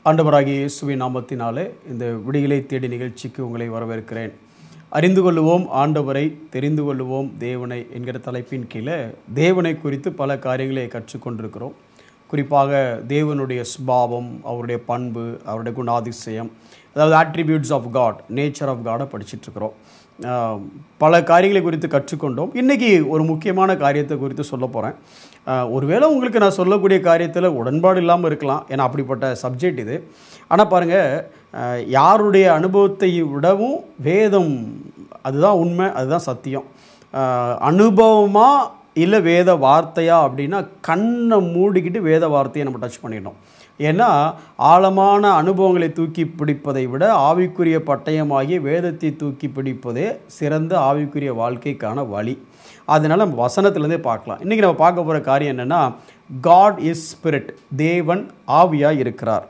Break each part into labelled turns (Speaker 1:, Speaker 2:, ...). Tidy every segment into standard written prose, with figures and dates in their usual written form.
Speaker 1: ஆண்டவராகிய இயேசுவின் நாமத்தினாலே இந்த விடியலை தேடி நிகழ்ச்சிக்கு உங்களை வரவேற்கிறேன். அறிந்து கொள்ளுவோம் ஆண்டவரை, தெரிந்து கொள்ளுவோம் தேவனை என்கிற தலைப்பின் கீழே தேவனை குறித்து பல காரியங்களை கற்றுக்கொண்டிருக்கிறோம். குறிப்பாக தேவனுடைய சுபாவம், அவருடைய பண்பு, அவருடைய குணாதிசயம், அதாவது attributes of God, nature of காடை படிச்சுட்ருக்கிறோம். பல காரியங்களை குறித்து கற்றுக்கொண்டோம். இன்றைக்கி ஒரு முக்கியமான காரியத்தை குறித்து சொல்ல போகிறேன். ஒருவேளை உங்களுக்கு நான் சொல்லக்கூடிய காரியத்தில் உடன்பாடு இல்லாமல் இருக்கலாம், ஏன்னா அப்படிப்பட்ட சப்ஜெக்ட் இது. ஆனால் பாருங்கள், யாருடைய அனுபவத்தை விடவும் வேதம் அதுதான் உண்மை, அதுதான் சத்தியம். அனுபவமாக இல்லை வேத வார்த்தையா அப்படின்னா கண்ணை மூடிக்கிட்டு வேத வார்த்தையை நம்ம டச் பண்ணிடணும். ஏன்னா ஆழமான அனுபவங்களை தூக்கி பிடிப்பதை விட ஆவிக்குரிய பட்டயமாகிய வேதத்தை தூக்கி பிடிப்பதே சிறந்த ஆவிக்குரிய வாழ்க்கைக்கான வழி. அதனால் நம்ம வசனத்துலேருந்தே பார்க்கலாம். இன்றைக்கி நம்ம பார்க்க போகிற காரியம் என்னென்னா, காட் இஸ் ஸ்பிரிட், தேவன் ஆவியாக இருக்கிறார்.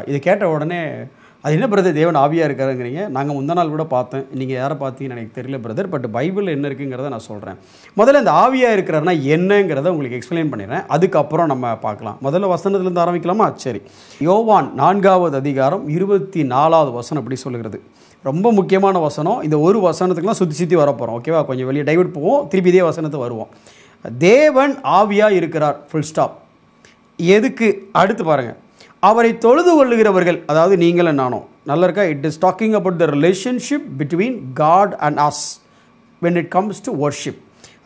Speaker 1: இது கேட்ட உடனே அது என்ன பிரதர் தேவன் ஆவியாக இருக்காருங்கிறீங்க? நாங்கள் முந்தா நாள் கூட பார்த்தேன், நீங்கள் யாரை பார்த்தீங்கன்னு எனக்கு தெரியல பிரதர், பட் பைபிளில் என்ன இருக்குங்கிறத நான் சொல்கிறேன். முதல்ல இந்த ஆவியாக இருக்கிறாருன்னா என்னங்கிறத உங்களுக்கு எக்ஸ்பிளைன் பண்ணிடுறேன், அதுக்கப்புறம் நம்ம பார்க்கலாம். முதல்ல வசனத்துலேருந்து ஆரம்பிக்கலாமா? சரி. யோவான் 4வது அதிகாரம் 24வது வசனம் அப்படி சொல்லுகிறது. ரொம்ப முக்கியமான வசனம். இந்த ஒரு வசனத்துக்குலாம் சுற்றி வரப்போகிறோம், ஓகேவா? கொஞ்சம் வெளியே டைவர்ட் போவோம், திருப்பி இதே வசனத்தை வருவோம். தேவன் ஆவியாக இருக்கிறார், ஃபுல் ஸ்டாப். எதுக்கு? அடுத்து பாருங்கள், அவரை தொழுது கொள்ளுகிறவர்கள், அதாவது நீங்கள் நானும். நல்லா இருக்கா? It is talking about the relationship between God and us when it comes to worship.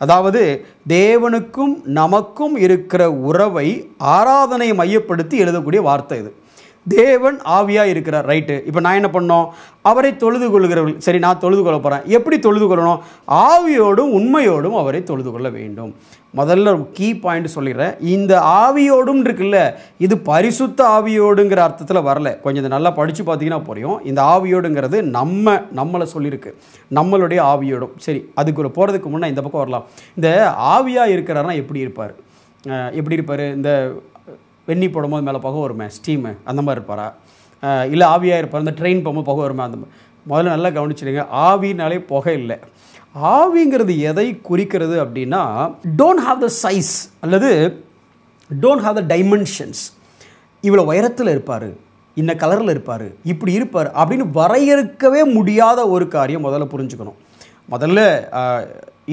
Speaker 1: அதாவது தேவனுக்கும் நமக்கும் இருக்கிற உறவை ஆராதனை மையப்படுத்தி எழுதக்கூடிய வார்த்தை இது. தேவன் ஆவியாக இருக்கிறார், ரைட்டு. இப்போ நான் என்ன பண்ணோம்? அவரை தொழுது கொள்ளுகிறவர்கள். சரி, நான் தொழுது கொள்ள போகிறேன். எப்படி தொழுது கொள்ளணும்? ஆவியோடும் உண்மையோடும் அவரை தொழுது கொள்ள வேண்டும். முதல்ல கீ பாயிண்ட் சொல்லிடுறேன். இந்த ஆவியோடும் இருக்குல்ல, இது பரிசுத்த ஆவியோடுங்கிற அர்த்தத்தில் வரல. கொஞ்சம் இதை நல்லா படித்து பார்த்தீங்கன்னா புரியும். இந்த ஆவியோடுங்கிறது நம்மளை சொல்லியிருக்கு, நம்மளுடைய ஆவியோடும். சரி, அதுக்குள்ள போகிறதுக்கு முன்னே இந்த பக்கம் வரலாம். இந்த ஆவியாக இருக்கிறாருன்னா எப்படி இருப்பார்? எப்படி இருப்பார்? இந்த வெண்ணி போடும்போது மேலே புகை வருமே, ஸ்டீமு, அந்த மாதிரி இருப்பாரா? இல்லை ஆவியாக இருப்பார், இந்த ட்ரெயின் போகும்போது புகை வருமே, அந்த மாதிரி. முதல்ல நல்லா கவனிச்சிடுங்க, ஆவினாலே புகை இல்லை. ஆவிங்கிறது எதை குறிக்கிறது அப்படின்னா, டோன்ட் ஹாவ் த சைஸ் அல்லது டோன்ட் ஹாவ் த டைமென்ஷன்ஸ். இவ்வளோ உயரத்தில் இருப்பார், இன்ன கலரில் இருப்பார், இப்படி இருப்பார் அப்படின்னு வரையறுக்கவே முடியாத ஒரு காரியம் முதல்ல புரிஞ்சுக்கணும். முதல்ல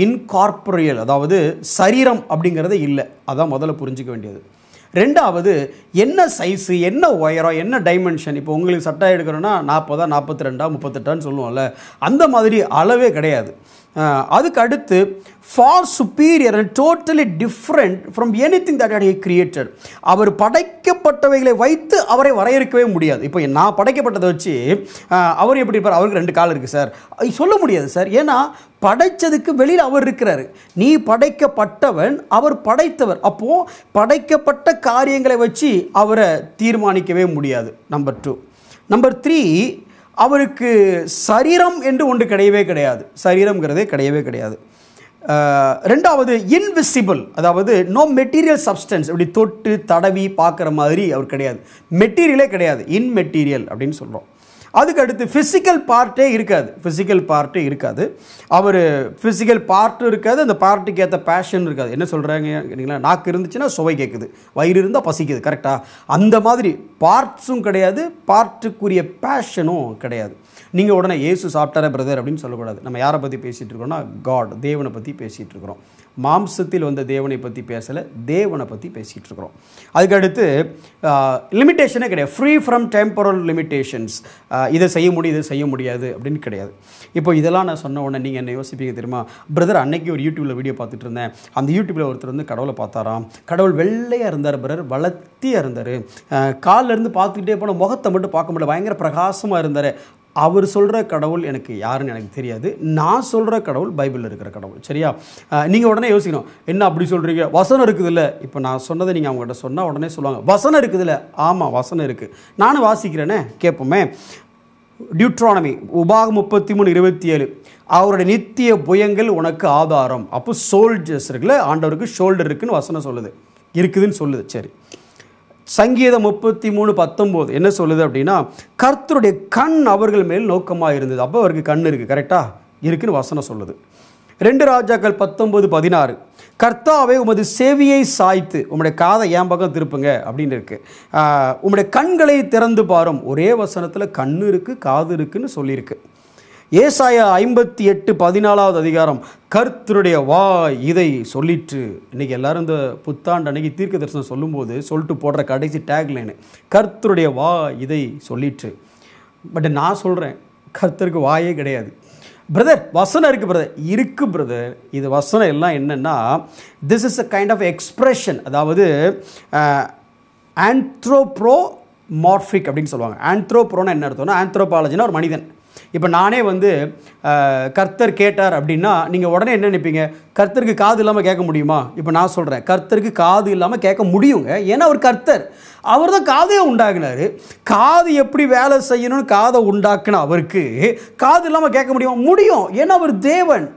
Speaker 1: இன்கார்போரியல், அதாவது சரீரம் அப்படிங்கிறது இல்லை, அதான் முதல்ல புரிஞ்சிக்க வேண்டியது. ரெண்டாவது, என்ன சைஸு, என்ன உயரம், என்ன டைமென்ஷன். இப்போ உங்களுக்கு சட்டை எடுக்கிறோன்னா 40, 42, 38 சொல்லுவோம்ல, அந்த மாதிரி அளவே கிடையாது. அதுக்கு அடுத்து, for superior and totally different from anything that he created. அவர் படைக்கப்பட்டவைகளை வைத்து அவரை வரையறுக்கவே முடியாது. இப்போ நான் படைக்கப்பட்டதை வச்சு அவர் எப்படி இருப்பார்? அவருக்கு 2 கால் இருக்குது சார், சொல்ல முடியாது சார். ஏன்னா படைச்சதுக்கு வெளியில் அவர் இருக்கிறார். நீ படைக்கப்பட்டவன், அவர் படைத்தவர். அப்போது படைக்கப்பட்ட காரியங்களை வச்சு அவரை தீர்மானிக்கவே முடியாது. நம்பர் 2. நம்பர் 3, அவருக்கு சரீரம் என்று ஒன்று கிடையவே கிடையாது. சரீரம்ங்கிறதே கிடையவே கிடையாது. ரெண்டாவது, இன்விசிபிள், அதாவது நோ மெட்டீரியல் சப்ஸ்டன்ஸ். இப்படி தொட்டு தடவி பார்க்குற மாதிரி அவர் கிடையாது. மெட்டீரியலே கிடையாது, இன்மெட்டீரியல் அப்படின்னு சொல்கிறோம். அதுக்கு அடுத்து, ஃபிசிக்கல் பார்ட்டே இருக்காது. ஃபிசிக்கல் பார்ட்டே இருக்காது. அவர் ஃபிசிக்கல் பார்ட்டும் இருக்காது, அந்த பார்ட்டுக்கு ஏற்ற பேஷன் இருக்காது. என்ன சொல்கிறாங்க இல்லைங்களா? நாக்கு இருந்துச்சுன்னா சுவை கேட்குது, வயிறு இருந்தால் பசிக்குது, கரெக்டாக? அந்த மாதிரி பார்ட்ஸும் கிடையாது, பார்ட்டுக்குரிய பேஷனும் கிடையாது. நீங்கள் உடனே இயேசு சாப்பிட்டாரே பிரதர் அப்படின்னு சொல்லக்கூடாது. நம்ம யாரை பற்றி பேசிகிட்டு இருக்கோம்னா, காட், தேவனை பற்றி பேசிகிட்டு இருக்கிறோம். மாம்சத்தில் வந்த தேவனை பற்றி பேசலை, தேவனை பற்றி பேசிகிட்டு இருக்கிறோம். அதுக்கடுத்து லிமிட்டேஷனே கிடையாது, ஃப்ரீ ஃப்ரம் டெம்பரல் லிமிட்டேஷன்ஸ். இதை செய்ய முடியும், இதை செய்ய முடியாது அப்படின்னு கிடையாது. இப்போ இதெல்லாம் நான் சொன்ன உடனே நீங்கள் என்ன யோசிப்பீங்க தெரியுமா? பிரதர், அன்னைக்கு ஒரு யூடியூப்பில் வீடியோ பார்த்துட்டு இருந்தேன், அந்த யூடியூப்பில் ஒருத்தர் வந்து கடவுளை பார்த்தாராம். கடவுள் வெள்ளையாக இருந்தார் பிரதர், வளர்த்தியாக இருந்தார், காலில் இருந்து பார்த்துக்கிட்டே போன முகத்தை மட்டும் பார்க்க முடியல, பயங்கர பிரகாசமாக இருந்தார். அவர் சொல்கிற கடவுள் எனக்கு யாருன்னு எனக்கு தெரியாது. நான் சொல்கிற கடவுள் பைபிளில் இருக்கிற கடவுள், சரியா? நீங்கள் உடனே யோசிக்கணும், என்ன அப்படி சொல்கிறீங்க? வசனம் இருக்குது இல்லை? இப்போ நான் சொன்னதை நீங்கள் அவங்ககிட்ட சொன்னால் உடனே சொல்லுவாங்க, வசனம் இருக்குது இல்லை? ஆமாம், வசனம் இருக்குது, நானும் வாசிக்கிறேனே, கேட்போமே. டியூட்ரானமி உபாகம் 33:27, அவருடைய நித்திய புயங்கள் உனக்கு ஆதாரம். அப்போ சோல்ஜர்ஸ் இருக்குல்ல, ஆண்டவருக்கு ஷோல்டர் இருக்குதுன்னு வசனம் சொல்லுது, இருக்குதுன்னு சொல்லுது. சரி, சங்கீதம் 33:19 என்ன சொல்லுது அப்படின்னா, கர்த்தருடைய கண் அவர்கள் மேல் நோக்கமாக இருந்தது. அப்போ அவருக்கு கண் இருக்குது, கரெக்டாக இருக்குன்னு வசனம் சொல்லுது. 2 ராஜாக்கள் 19:16, கர்த்தாவே உமது செவியை சாய்த்து உம்முடைய காதை என் பக்கம் திருப்புங்க அப்படின்னு இருக்கு. உம்முடைய கண்களை திறந்து பாரும். ஒரே வசனத்தில் கண்ணு இருக்குது காது இருக்குன்னு சொல்லியிருக்கு. ஏசாயா 58:14 அதிகாரம், கர்த்தருடைய வாய் இதை சொல்லிற்று. இன்றைக்கி எல்லாரும் இந்த புத்தாண்டு அன்னைக்கு தீர்க்க தரிசனம் சொல்லும்போது சொல்லிட்டு போடுற கடைசி டேக்லைனு கர்த்தருடைய வாய் இதை சொல்லிற்று. பட் நான் சொல்கிறேன், கர்த்தருக்கு வாயே கிடையாது. பிரதர் வசனம் இருக்குது பிரதர், இருக்குது பிரதர். இது வசனம் எல்லாம் என்னென்னா, this is a kind of expression. அதாவது ஆந்த்ரோப்ரோமார்பிக் அப்படின்னு சொல்லுவாங்க. ஆந்த்ரோப்ரோனா என்ன அர்த்தம்னா, ஆந்த்ரோபாலஜினா ஒரு மனிதன். இப்போ நானே வந்து கர்த்தர் கேட்டார் அப்படின்னா நீங்கள் உடனே என்ன நினைப்பீங்க, கர்த்தருக்கு காது இல்லாமல் கேட்க முடியுமா? இப்போ நான் சொல்கிறேன், கர்த்தருக்கு காது இல்லாமல் கேட்க முடியுங்க. ஏன்னா அவர் கர்த்தர், அவர் தான் காதையை உண்டாக்குனார். காது எப்படி வேலை செய்யணும்னு காதை உண்டாக்குன அவருக்கு காது இல்லாமல் கேட்க முடியுமா? முடியும். ஏன்னா அவர் தேவன்.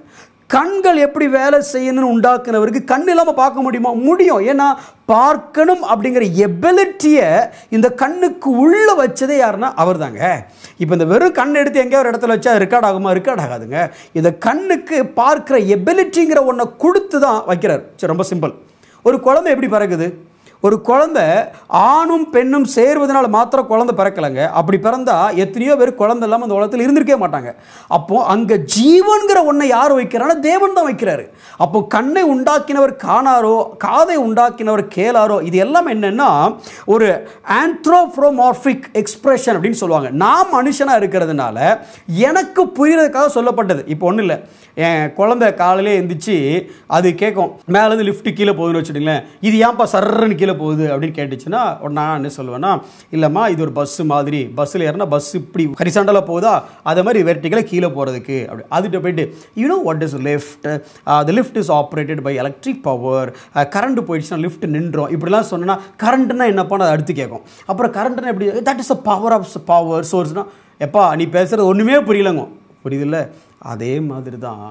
Speaker 1: கண்கள் எப்படி வேலை செய்யணும்னு உண்டாக்குனவருக்கு கண் இல்லாமல் பார்க்க முடியுமா? முடியும். ஏன்னா பார்க்கணும் அப்படிங்கிற எபிலிட்டியை இந்த கண்ணுக்கு உள்ளே வச்சதே யாருன்னா அவர் தாங்க. இப்போ இந்த வெறும் கண் எடுத்து எங்கேயோ ஒரு இடத்துல வச்சா ரெக்கார்ட் ஆகுமா? ரெக்கார்ட் ஆகாதுங்க. இந்த கண்ணுக்கு பார்க்குற எபிலிட்டிங்கிற ஒன்றை கொடுத்து தான் வைக்கிறார். சரி, ரொம்ப சிம்பிள். ஒரு குழந்தை எப்படி பிறகுது? ஒரு குழந்தை ஆணும் பெண்ணும் சேர்வதனால மாத்திரம் குழந்தை பிறக்கலைங்க. அப்படி பிறந்தா எத்தனையோ பேர் குழந்தை இல்லாமல் அந்த உலகத்தில் இருந்திருக்கே மாட்டாங்க. அப்போது அங்கே ஜீவன்கிற ஒன்றை யார் வைக்கிறான்னா தேவன் தான் வைக்கிறாரு. அப்போது கண்ணை உண்டாக்கினவர் காணாரோ, காதை உண்டாக்கினவர் கேளாரோ, இது எல்லாம் என்னென்னா ஒரு ஆந்த்ரோப்ரோமார்பிக் எக்ஸ்பிரஷன் அப்படின்னு சொல்லுவாங்க. நான் மனுஷனாக இருக்கிறதுனால எனக்கு புரிகிறதுக்காக சொல்லப்பட்டது. இப்போ ஒன்றும் இல்லை, என் குழந்தை காலையிலே எழுந்திரிச்சு அது கேட்கும், மேலேருந்து லிஃப்ட்டு கீழே போகுதுன்னு வச்சுட்டிங்களேன், இது ஏன்ப்பா சர்றன்னு கீழே போகுது அப்படின்னு கேட்டுச்சுன்னா நான் என்ன சொல்லுவேன்னா, இல்லைம்மா இது ஒரு பஸ்ஸு மாதிரி, பஸ்ஸில் ஏறினா பஸ் இப்படி ஹரிசாண்டலாக போகுதா, அதை மாதிரி வெர்டிக்கலாக கீழே போகிறதுக்கு அப்படி. அதுகிட்ட போயிட்டு you know what is lift, the lift is operated by electric power, current போயிடுச்சுன்னா லிஃப்ட் நின்றோம் இப்படிலாம் சொன்னா, கரண்ட்னா என்னப்பான்னு அதை அடுத்து கேட்கும். அப்புறம் கரண்ட்னா எப்படி, that is a power of power சோர்ஸ்னா, எப்பா நீ பேசுகிறது ஒன்றுமே புரியலங்க, புரியுதில்ல? அதே மாதிரி தான்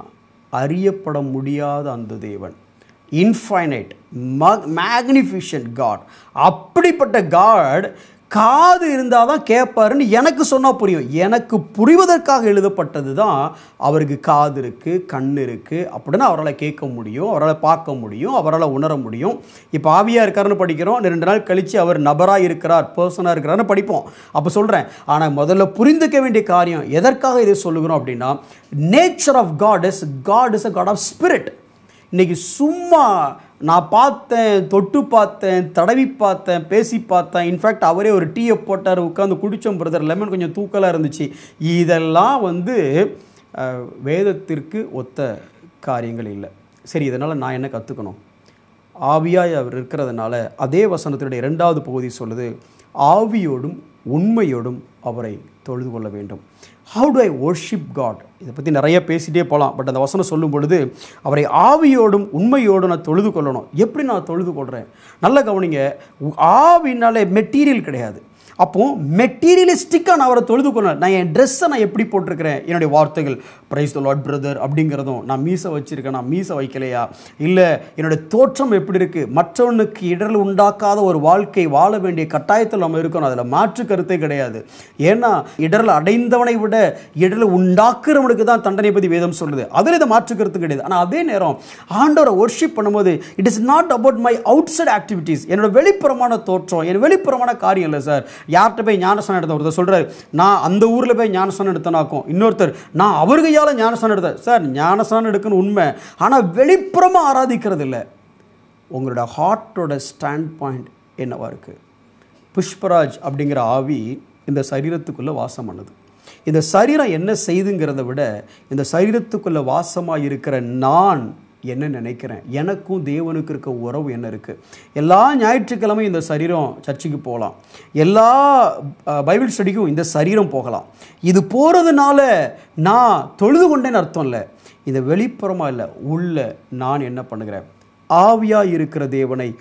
Speaker 1: அறியப்பட முடியாத அந்த தேவன், இன்ஃபைனைட் மேக்னிஃபிஷன்ட் காட். அப்படிப்பட்ட காட் காது இருந்தால் தான் கேட்பாருன்னு எனக்கு சொன்னால் புரியும். எனக்கு புரிவதற்காக எழுதப்பட்டது தான் அவருக்கு காது இருக்குது, கண் இருக்குது, அப்படின்னா அவரால் கேட்க முடியும், அவரால் பார்க்க முடியும், அவரால் உணர முடியும். இப்போ ஆவியாக இருக்காருன்னு படிக்கிறோம், 2 நாள் கழித்து அவர் நபராக இருக்கிறார், பர்சனாக இருக்கிறாருன்னு படிப்போம். அப்போ சொல்கிறேன், ஆனால் முதல்ல புரிந்துக்க வேண்டிய காரியம் எதற்காக இதை சொல்லுகிறோம் அப்படின்னா, nature of God is a God of spirit. இன்றைக்கி சும்மா நான் பார்த்தேன், தொட்டு பார்த்தேன், தடவி பார்த்தேன், பேசி பார்த்தேன், இன்ஃபேக்ட் அவரே ஒரு டீயை போட்டார், உட்காந்து குடித்தோம் பிரதர், லெமன் கொஞ்சம் தூக்கலாக இருந்துச்சு, இதெல்லாம் வந்து வேதத்திற்கு ஒத்த காரியங்கள் இல்லை. சரி, இதனால் நான் என்ன கற்றுக்கணும்? ஆவியாய் அவர் இருக்கிறதுனால அதே வசனத்தினுடைய 2வது பகுதி சொல்லுது, ஆவியோடும் உண்மையோடும் அவரை தொழுது கொள்ள வேண்டும். How do I worship God? இதை பற்றி நிறைய பேசிகிட்டே போகலாம். பட் அந்த வசனம் சொல்லும் பொழுது அவரை ஆவியோடும் உண்மையோடும் நான் தொழுது கொள்ளணும். எப்படி நான் தொழுது கொள்கிறேன்? நல்ல கவனிங்க, ஆவினாலே மெட்டீரியல் கிடையாது. அப்போது மெட்டீரியலிஸ்டிக்காக நான் அவரை தொழுது கொள்ளணும். நான் என் ட்ரெஸ்ஸை நான் எப்படி போட்டிருக்கிறேன், என்னுடைய வார்த்தைகள் பிரைஸ் தி லார்ட் பிரதர் அப்படிங்கிறதும், நான் மீசை வச்சுருக்கேன், நான் மீசை வைக்கலையா, இல்லை என்னுடைய தோற்றம் எப்படி இருக்குது, மற்றவனுக்கு இடர்கள் உண்டாக்காத ஒரு வாழ்க்கை வாழ வேண்டிய கட்டாயத்தில் நம்ம இருக்கணும். அதில் மாற்று கருத்தே கிடையாது. ஏன்னா இடர்கள் அடைந்தவனை விட இடர்கள் உண்டாக்குறவனுக்கு தான் தண்டனை பற்றி வேதம் சொல்லுது. அதில் இதை மாற்று கருத்து கிடையாது. ஆனால் அதே நேரம் ஆண்டவரை வர்ஷிப் பண்ணும்போது it is not about my outside activities, என்னோட வெளிப்புறமான தோற்றம், என் வெளிப்புறமான காரியம் இல்லை சார். யார்கிட்ட போய் ஞானஸ்நானம் எடுத்த, ஒருத்தர் சொல்கிறார் நான் அந்த ஊரில் போய் ஞானஸ்நானம் எடுத்தனாக்கும், இன்னொருத்தர் நான் அவர் கையால் ஞானஸ்நானம் எடுத்தேன். சார் ஞானஸ்நானம் எடுக்கணும் உண்மை, ஆனால் வெளிப்புறமாக ஆராதிக்கிறது இல்லை. உங்களோட ஹார்ட்டோட ஸ்டாண்ட் பாயிண்ட் என்னவா இருக்குது? புஷ்பராஜ் அப்படிங்கிற ஆவி இந்த சரீரத்துக்குள்ளே வாசம் பண்ணுது. இந்த சரீரம் என்ன செய்துங்கிறத விட இந்த சரீரத்துக்குள்ளே வாசமாக இருக்கிற நான் என்ன நினைக்கிறேன், எனக்கும் தேவனுக்கு இருக்க உறவு என்ன இருக்குது. எல்லா ஞாயிற்றுக்கிழமையும் இந்த சரீரம் சர்ச்சுக்கு போகலாம், எல்லா பைபிள் ஸ்டடிக்கும் இந்த சரீரம் போகலாம். இது போகிறதுனால நான் தொழுது கொண்டேன்னு அர்த்தம் இல்லை. இந்த வெளிப்புறமாக இல்லை, உள்ள நான் என்ன பண்ணுகிறேன், ஆவியாக இருக்கிற தேவனை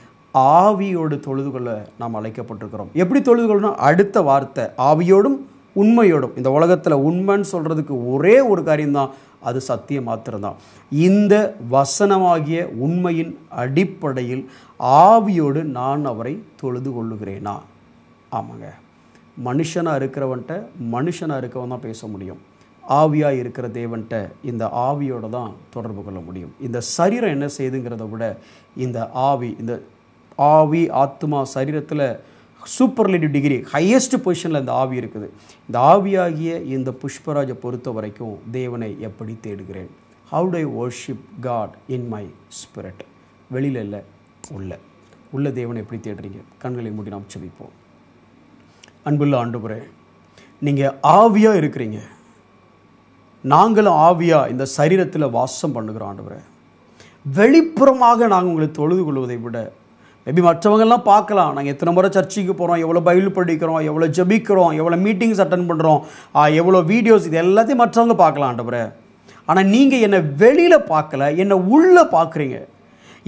Speaker 1: ஆவியோடு தொழுது கொள்ள நாம் அழைக்கப்பட்டிருக்கிறோம். எப்படி தொழுது கொள்ளணும்? அடுத்த வார்த்தை ஆவியோடும் உண்மையோடும். இந்த உலகத்தில் உண்மைன்னு சொல்கிறதுக்கு ஒரே ஒரு காரியம்தான், அது சத்தியம் மாத்திரம்தான். இந்த வசனமாகிய உண்மையின் அடிப்படையில் ஆவியோடு நான் அவரை தொழுது கொள்ளுகிறேனா? ஆமாங்க, மனுஷனாக இருக்கிறவன்ட்ட மனுஷனாக இருக்கவன் தான் பேச முடியும். ஆவியாக இருக்கிற தேவன்கிட்ட இந்த ஆவியோடு தான் தொடர்பு கொள்ள முடியும். இந்த சரீரம் என்ன செய்யுதுங்கிறத விட இந்த ஆவி ஆத்மா சரீரத்தில் சூப்பர்லேட்டிவ் டிகிரி ஹையஸ்ட் பொசிஷனில் இந்த ஆவி இருக்குது. இந்த ஆவியாகிய இந்த புஷ்பராஜை பொறுத்த வரைக்கும் தேவனை எப்படி தேடுகிறேன்? How do I worship God in my spirit? வெளியில் இல்லை, உள்ள தேவனை எப்படி தேடுறீங்க? கண்களை மூடி நாம் ஜெபிப்போம். அன்புள்ள ஆண்டவரே, நீங்கள் ஆவியாக இருக்கிறீங்க, நாங்களும் ஆவியாக இந்த சரீரத்தில் வாசம் பண்ணுகிறோம் ஆண்டவரே. வெளிப்புறமாக நாங்கள் உங்களை தொழுது கொள்வதை விட மேபி மற்றவங்கெல்லாம் பார்க்கலாம், நாங்கள் எத்தனை முறை சர்ச்சுக்கு போகிறோம், எவ்வளோ பைபிள் படிக்கிறோம், எவ்வளோ ஜெபிக்கிறோம், எவ்வளோ மீட்டிங்ஸ் அட்டன் பண்ணுறோம், எவ்வளோ வீடியோஸ், இது எல்லாத்தையும் மற்றவங்க பார்க்கலாம் ஆண்டவரே. ஆனால் நீங்கள் என்னை வெளியில் பார்க்கல, என்னை உள்ளே பார்க்குறீங்க.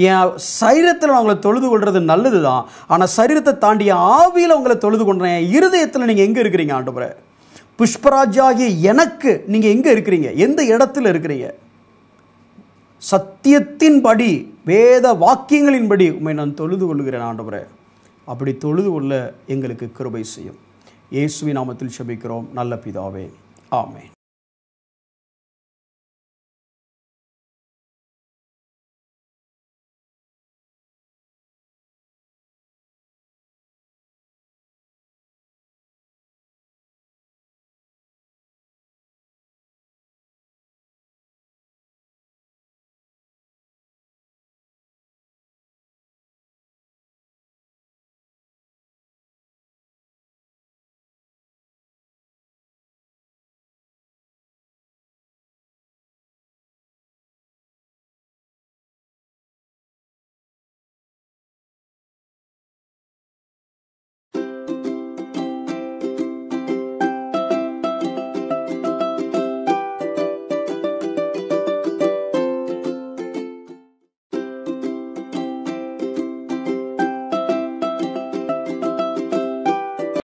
Speaker 1: என் சரீரத்தில் நான் உங்களை தொழுது கொள்வது நல்லது தான், ஆனால் சரீரத்தை தாண்டி என் ஆவியில் உங்களை தொழுது கொள்கிறேன். என் இருதயத்தில் நீங்கள் எங்கே இருக்கிறீங்க ஆண்டவரே? புஷ்பராஜாகிய எனக்கு நீங்கள் எங்கே இருக்கிறீங்க? எந்த இடத்துல இருக்கிறீங்க? சத்தியத்தின்படி, வேத வாக்கியங்களின்படி உம்மை நான் தொழுது கொள்கிறேன் ஆண்டவரே. அப்படி தொழுது கொள்ள எங்களுக்கு கிருபை செய்யும். இயேசுவின் நாமத்தில் ஜெபிக்கிறோம் நல்ல பிதாவே, ஆமென்.